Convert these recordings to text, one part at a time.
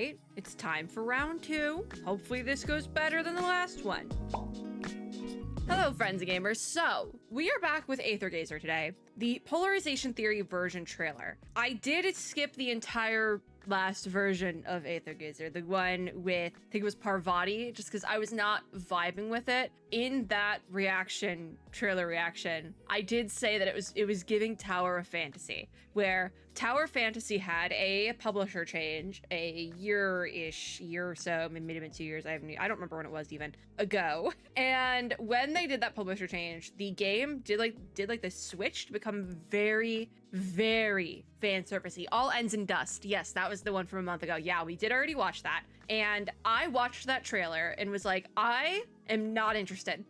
right, it's time for round 2. Hopefully this goes better than the last one. Hello, friends and gamers. So, we are back with Aether today, the Polarization Theory version trailer. I did skip the entire last version of Aether, the one with, I think it was Parvati, just because I was not vibing with it. In that trailer reaction, I did say that it was giving Tower of Fantasy, where Tower of Fantasy had a publisher change a year or so, maybe 2 years, I don't remember when it was even, ago. And when they did that publisher change, the game did like the switch to become very, very fan servicey. All ends in dust. Yes, that was the one from a month ago. Yeah, we did already watch that. And I watched that trailer and was like, I am not interested.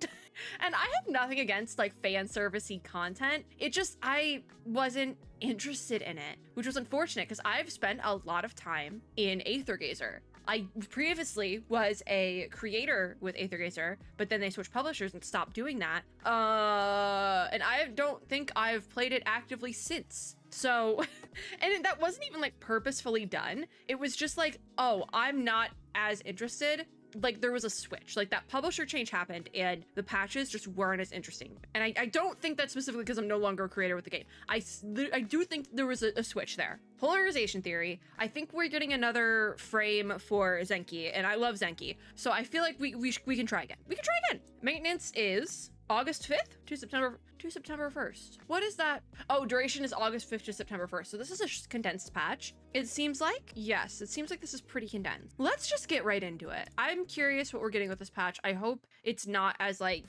And I have nothing against like fan servicey content. It just, I wasn't interested in it, which was unfortunate because I've spent a lot of time in Aether. I previously was a creator with Aether, but then they switched publishers and stopped doing that. And I don't think I've played it actively since. So, and that wasn't even like purposefully done. It was just like, oh, I'm not as interested. Like there was a switch, like that publisher change happened and the patches just weren't as interesting. And I don't think that's specifically because I'm no longer a creator with the game. I do think there was a switch there. Polarization Theory, I think we're getting another frame for Zenki, and I love Zenki. So I feel like we can try again. We can try again. Maintenance is August 5th to September 1st. What is that? Oh, duration is August 5th to September 1st. So this is a condensed patch. It seems like, yes, it seems like this is pretty condensed. Let's just get right into it. I'm curious what we're getting with this patch. I hope it's not as like,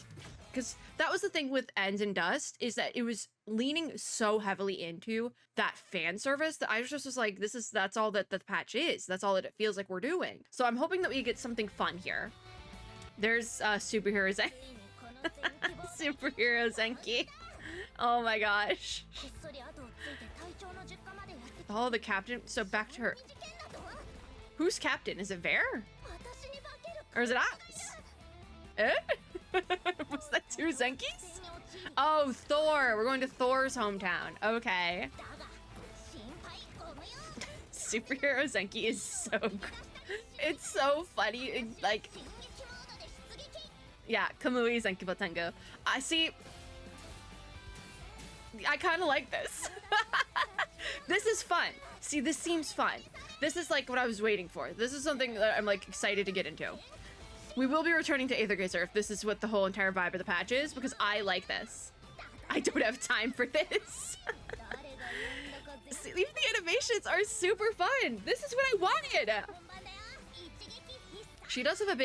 because that was the thing with Ends in Dust, is that it was leaning so heavily into that fan service that I was like, that's all that the patch is. That's all that it feels like we're doing. So I'm hoping that we get something fun here. There's superhero Zenki. Superhero Zenki. Oh my gosh. Oh, the captain. So back to her. Who's captain? Is it Ver? Or is it us? Eh? Was that 2 Zenkis? Oh, Thor. We're going to Thor's hometown. Okay. Superhero Zenki is so good. It's so funny. It's like, yeah, Kamui Zenki Botengo. I see. I kind of like this. This is fun. See, this seems fun. This is like what I was waiting for. This is something that I'm like excited to get into. We will be returning to Aether if this is what the whole entire vibe of the patch is, because I like this. I don't have time for this. See, even the animations are super fun. This is what I wanted. She does have a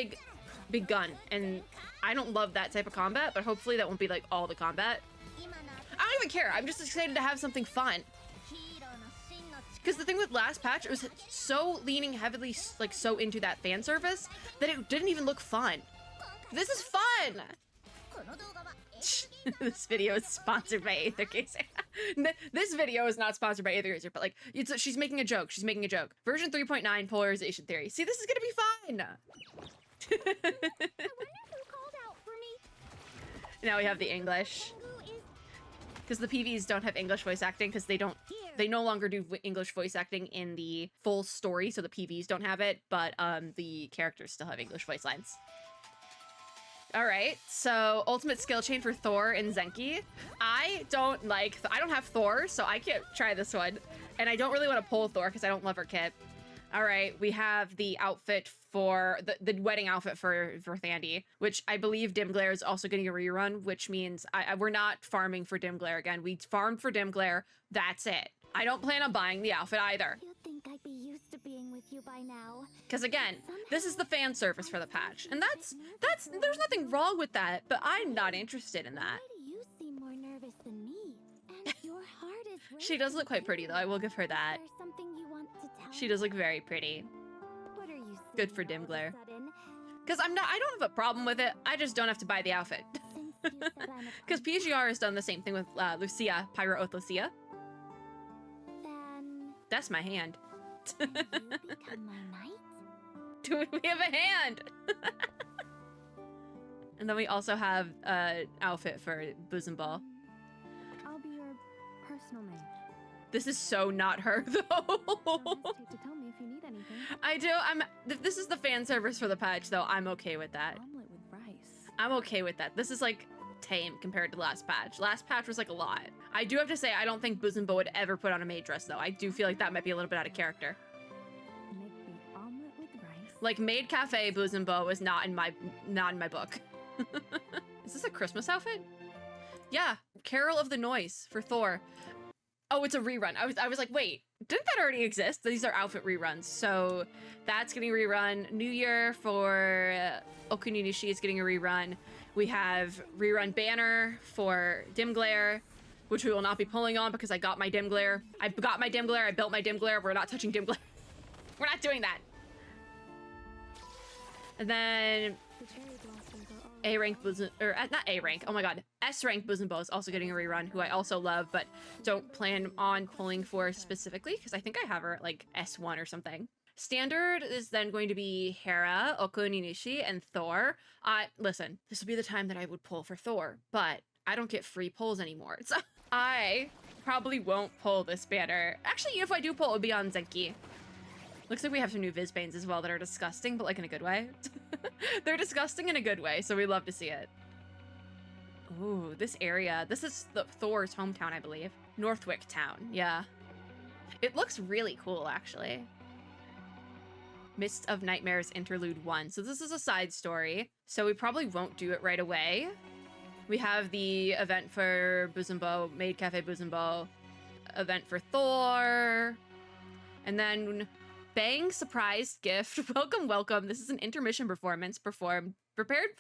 big gun, and I don't love that type of combat, but hopefully that won't be like all the combat. I don't even care. I'm just excited to have something fun. Because the thing with last patch, it was so leaning heavily, like so into that fan service that it didn't even look fun. This is fun. This video is sponsored by Aether. This video is not sponsored by Aether, but like she's making a joke. She's making a joke. Version 3.9 Polarization Theory. See, this is gonna be fun. Now we have the English. Because the PVs don't have English voice acting because they no longer do English voice acting in the full story, so the PVs don't have it, but the characters still have English voice lines. All right, so ultimate skill chain for Thor and Zenki. I don't have Thor, so I can't try this one. And I don't really want to pull Thor because I don't love her kit. All right, we have the outfit for the wedding outfit for Thandie, which I believe Dim Glare is also getting a rerun, which means we're not farming for Dim Glare again. We farmed for Dim Glare. That's it. I don't plan on buying the outfit either. You'd think I'd be used to being with you by now. Because again, this is the fan service for the patch, and that's there's nothing wrong with that, but I'm not interested in that. Why do you seem more nervous than me? And your heart is She does look quite pretty though. I will give her that. Is there something you want to tell She does look very pretty. What are you Good for Dim Glare. Because I don't have a problem with it. I just don't have to buy the outfit. Because PGR has done the same thing with Lucia, Pyro Oath Lucia. Then That's my hand. can you become my knight? Do we have a hand? And then we also have an outfit for Bosom Ball. I'll be your personal maid. This is so not her, though. Don't hesitate to tell me if you need anything. I do. If this is the fan service for the patch, though, I'm okay with that. Omelet with rice. I'm okay with that. This is like tame compared to last patch. Last patch was like a lot. I do have to say, I don't think Boozumbo would ever put on a maid dress, though. I do feel like that might be a little bit out of character. Make the omelet with rice. Like Maid Cafe Boozumbo is not in my book. Is this a Christmas outfit? Yeah, Carol of the Noise for Thor. Oh, it's a rerun. I was like, wait, didn't that already exist? These are outfit reruns. So that's getting a rerun. New Year for Okuninishi is getting a rerun. We have rerun banner for Dim Glare, which we will not be pulling on because I got my Dim Glare. I got my Dim Glare. I built my Dim Glare. We're not touching Dim Glare. We're not doing that. And then The cherry blossoms are all A rank Boozum, or not A rank, oh my god, S rank Boozumbo is also getting a rerun, who I also love, but don't plan on pulling for specifically, because I think I have her at like S1 or something. Standard is then going to be Hera, Okuninishi, and Thor. Listen, this will be the time that I would pull for Thor, but I don't get free pulls anymore, so I probably won't pull this banner. Actually, if I do pull, it would be on Zenki. Looks like we have some new Vizbanes as well that are disgusting, but like in a good way. They're disgusting in a good way, so we love to see it. Ooh, this area. This is Thor's hometown, I believe. Northwick Town, yeah. It looks really cool, actually. Mist of Nightmares Interlude 1. So this is a side story, so we probably won't do it right away. We have the event for Boozumbo, Maid Cafe Boozumbo, event for Thor, and then Bang surprise gift. Welcome, welcome. This is an intermission performance prepared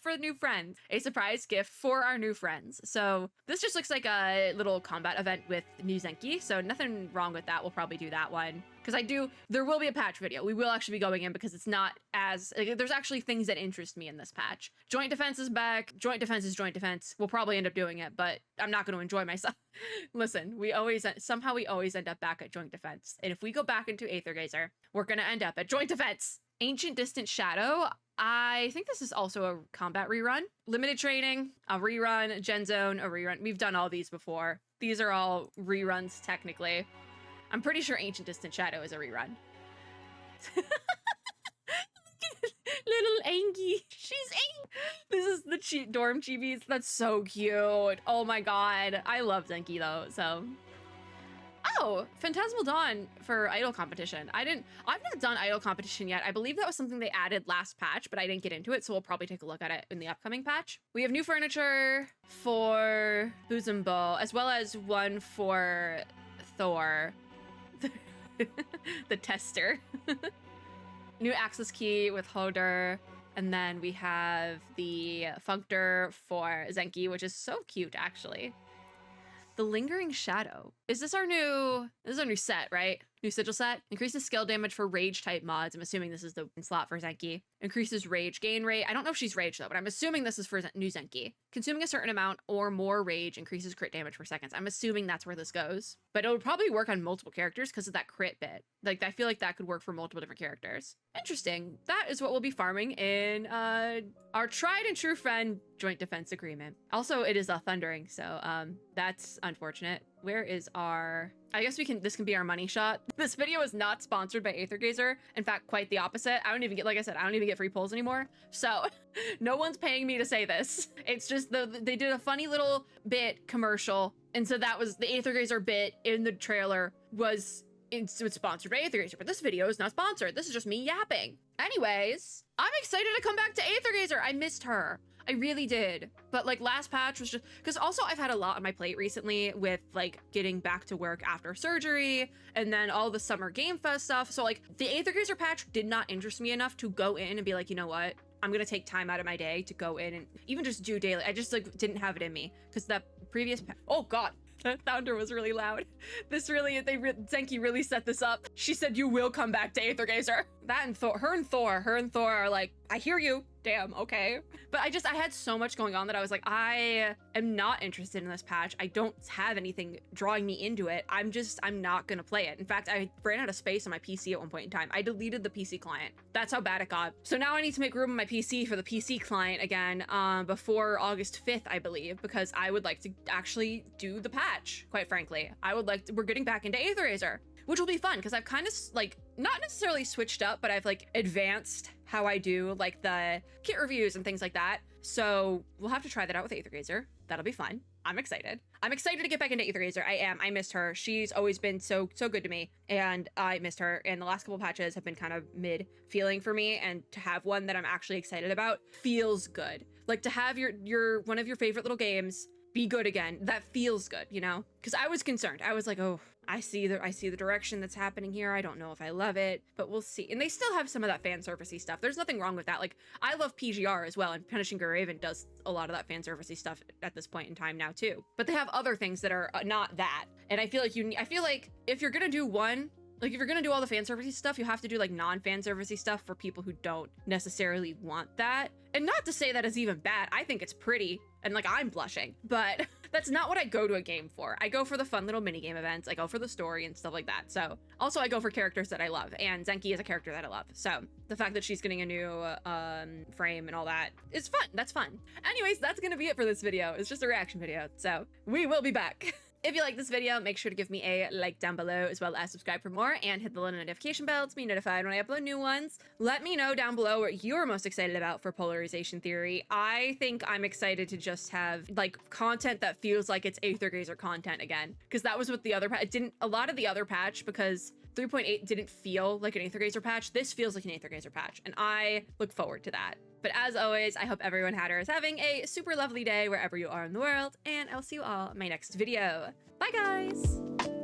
for new friends. A surprise gift for our new friends. So this just looks like a little combat event with new Zenki. So nothing wrong with that. We'll probably do that one. Because there will be a patch video. We will actually be going in because it's not as, like, there's actually things that interest me in this patch. Joint defense is back. Joint defense is joint defense. We'll probably end up doing it, but I'm not going to enjoy myself. Listen, somehow we always end up back at joint defense. And if we go back into Aether Gazer, we're going to end up at joint defense. Ancient Distant Shadow. I think this is also a combat rerun. Limited training, a rerun, Gen Zone, a rerun. We've done all these before. These are all reruns, technically. I'm pretty sure Ancient Distant Shadow is a rerun. Little Angie. She's Angie. This is the dorm chibis. That's so cute. Oh my god. I love Zenki though, so. Oh, Phantasmal Dawn for Idol Competition. I've not done Idol Competition yet. I believe that was something they added last patch, but I didn't get into it, so we'll probably take a look at it in the upcoming patch. We have new furniture for Boozumbo, as well as one for Thor. The tester. New access key with Hoder. And then we have the functor for Zenki, which is so cute, actually. The Lingering Shadow. Is this our new set, right? New sigil set. Increases skill damage for rage type mods. I'm assuming this is the slot for Zenki. Increases rage gain rate. I don't know if she's rage though, but I'm assuming this is for new Zenki. Consuming a certain amount or more rage increases crit damage for seconds. I'm assuming that's where this goes. But it would probably work on multiple characters because of that crit bit. Like, I feel like that could work for multiple different characters. Interesting. That is what we'll be farming in our tried and true friend joint defense agreement. Also, it is a thundering, so that's unfortunate. Where is our... I guess this can be our money shot. This video is not sponsored by Aether Gazer. In fact, quite the opposite. I don't even get, like I said, I don't even get free pulls anymore. So no one's paying me to say this. It's just they did a funny little bit commercial. And so that was the Aether Gazer bit in the trailer was sponsored by Aether Gazer, but this video is not sponsored. This is just me yapping. Anyways, I'm excited to come back to Aether Gazer. I missed her. I really did. But like last patch was just, because also I've had a lot on my plate recently with like getting back to work after surgery and then all the summer game fest stuff. So like the Aether Gazer patch did not interest me enough to go in and be like, you know what? I'm going to take time out of my day to go in and even just do daily. I just like didn't have it in me because that previous, oh God. That thunder was really loud. Zenki really set this up. She said, you will come back to Aether Gazer. That and Thor, her and Thor are like, I hear you. damn, okay. But I had so much going on that I was like, I am not interested in this patch. I don't have anything drawing me into it. I'm not gonna play it. In fact, I ran out of space on my PC at one point in time. I deleted the PC client. That's how bad it got. So now I need to make room on my PC for the PC client again before August 5th, I believe, because I would like to actually do the patch, quite frankly. We're getting back into Aether, which will be fun because I've kind of like not necessarily switched up, but I've like advanced how I do like the kit reviews and things like that. So we'll have to try that out with Aether. That'll be fun. I'm excited. I'm excited to get back into Aether. I missed her. She's always been so good to me, and I missed her. And the last couple patches have been kind of mid feeling for me, and to have one that I'm actually excited about feels good. Like to have your one of your favorite little games be good again. That feels good, you know? Because I was concerned. I was like, oh, I see the direction that's happening here. I don't know if I love it, but we'll see. And they still have some of that fan servicey stuff. There's nothing wrong with that. Like, I love PGR as well, and Punishing Raven does a lot of that fan servicey stuff at this point in time now too. But they have other things that are not that. And I feel like if you're gonna do one, like if you're gonna do all the fan servicey stuff, you have to do like non-fan servicey stuff for people who don't necessarily want that. And not to say that is even bad. I think it's pretty, and like I'm blushing, but that's not what I go to a game for. I go for the fun little mini game events. I go for the story and stuff like that. So also I go for characters that I love, and Zenki is a character that I love. So the fact that she's getting a new frame and all that is fun. That's fun. Anyways, that's gonna be it for this video. It's just a reaction video. So we will be back. If you like this video, make sure to give me a like down below, as well as subscribe for more, and hit the little notification bell to be notified when I upload new ones. Let me know down below what you're most excited about for Polarization Theory. I think I'm excited to just have like content that feels like it's Aether content again, because that was what the other patch didn't. A lot of the other patch, because 3.8 didn't feel like an Aether patch. This feels like an Aether patch, and I look forward to that. But as always, I hope everyone is having a super lovely day wherever you are in the world, and I'll see you all in my next video. Bye, guys!